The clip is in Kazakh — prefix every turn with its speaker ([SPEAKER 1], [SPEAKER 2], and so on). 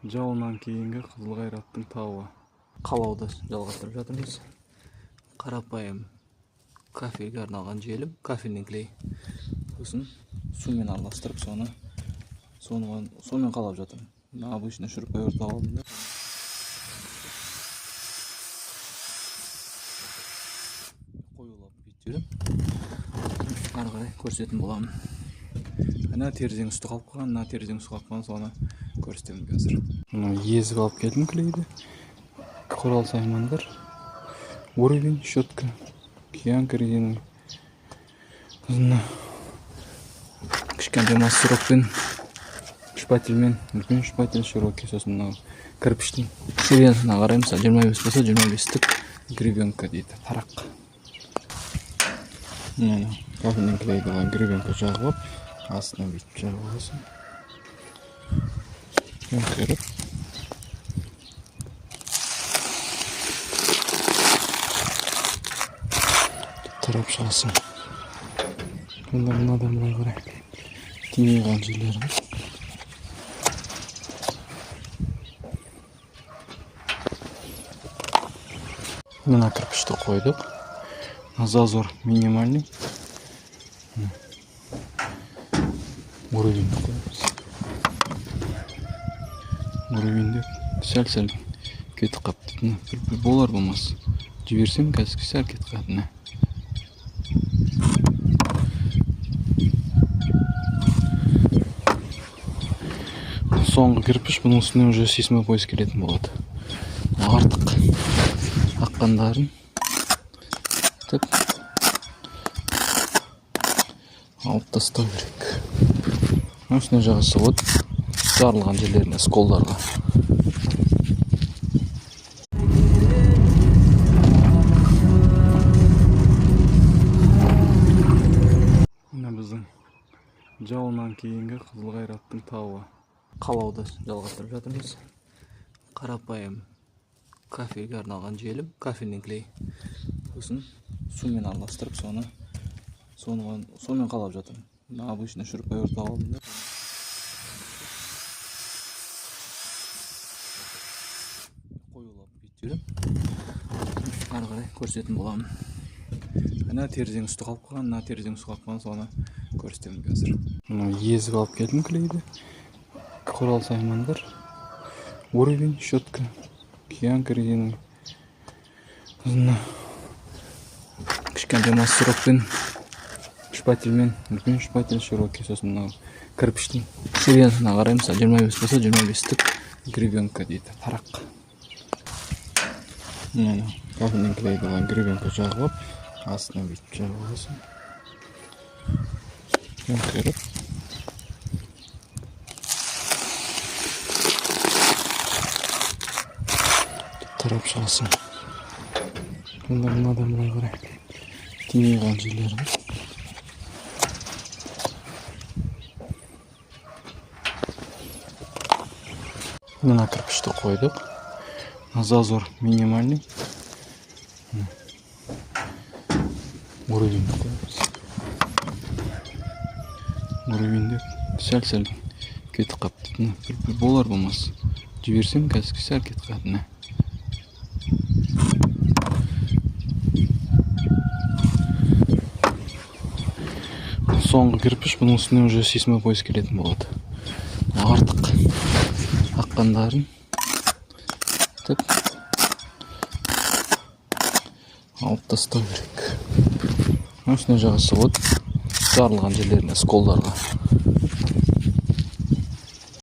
[SPEAKER 1] Жауынан кейінгі Қызыл Қайраттың тауы. Қалауды жалғастырып жатырмыз. Қарапайым кофеге арналған желім, кофенің клей. Сосын сумен араластырып, сонымен қалап жатырмын. Обычно шүріппе алdım. Қоюлап бүйтіп жүрем. Ары қарай көрсететін боламын. Ана терезенің үсті қалып қалған, ана терезенің үсті қалып қалған, соны көрсетемін қазір. Езіп алып келдім клейді. Құрал саймандар. Уровень, щетка, киянка резиновый. Кішкентай массировкпен, шпательмен, үлкен шпатель широкий, сосын кірпіштің сериясына қараймыз. 25 болса 25-тік гребенка дейді, тарақ. Кофенің клейді гребенка жағып, астына бүйтіп жағып аласың. Көмкеріп. Тарап шығасың. Мынадан былай қарай. Тимей қалған жерлері. Мына кірпішті қойдық. Зазор минимальный. Уровень қойдық. Уровеньде сәл-сәл кетіп қапты. Болар болмас. Жіберсем қазір сәл кетіп қапты. Соңғы кірпіш, бұның үстіне уже сейсмопоиз келетін болады. Артық аққандарын алып тастау керек. Үстіне жағасы от жарылған жерлеріне, сколдарға. Мына біздің жауынан кейінгі Қызыл Қайраттың тауы. Қалауды жалғастырып жатырмыз. Қарапайым кофеге арналған желім, кофенің клей. Сосын сумен араластырып, сонымен қалап жатырмын. Обычно шүріппе алdım. Қоюлап бүйтіп жүрем. Ары қарай көрсететін боламын. Ана терезенің үсті қалып қалған, ана терезенің үсті қалып қалған, соны көрсетемін қазір. Езіп алып келдім клейді. Құрал саймандар. Уровень, щетка, киянка резиновый. Кішкентай массировкпен, шпательмен, үлкен шпатель широкий, сосын кірпіштің сериясына қараймыз. 25 болса 25-тік гребенка дейді, тарақ. Кофенің клейді гребенка жағып, астына бүйтіп жағып аласың. Көмкеріп. Тарап шығасың. Мынадан былай қарай. Тимей қалған жерлері. Мына кірпішті қойдық. Зазор минимальный. Уровень қойдық. Уровеньде сәл-сәл кетіп қапты. Болар болмас. Жіберсем қазір сәл кетіп қапты. Соңғы кірпіш, бұның үстіне уже сейсмопоиз келетін болады. Артық аққандарын алып тастау керек. Үстіне жағасы от жарылған жерлеріне, сколдарға.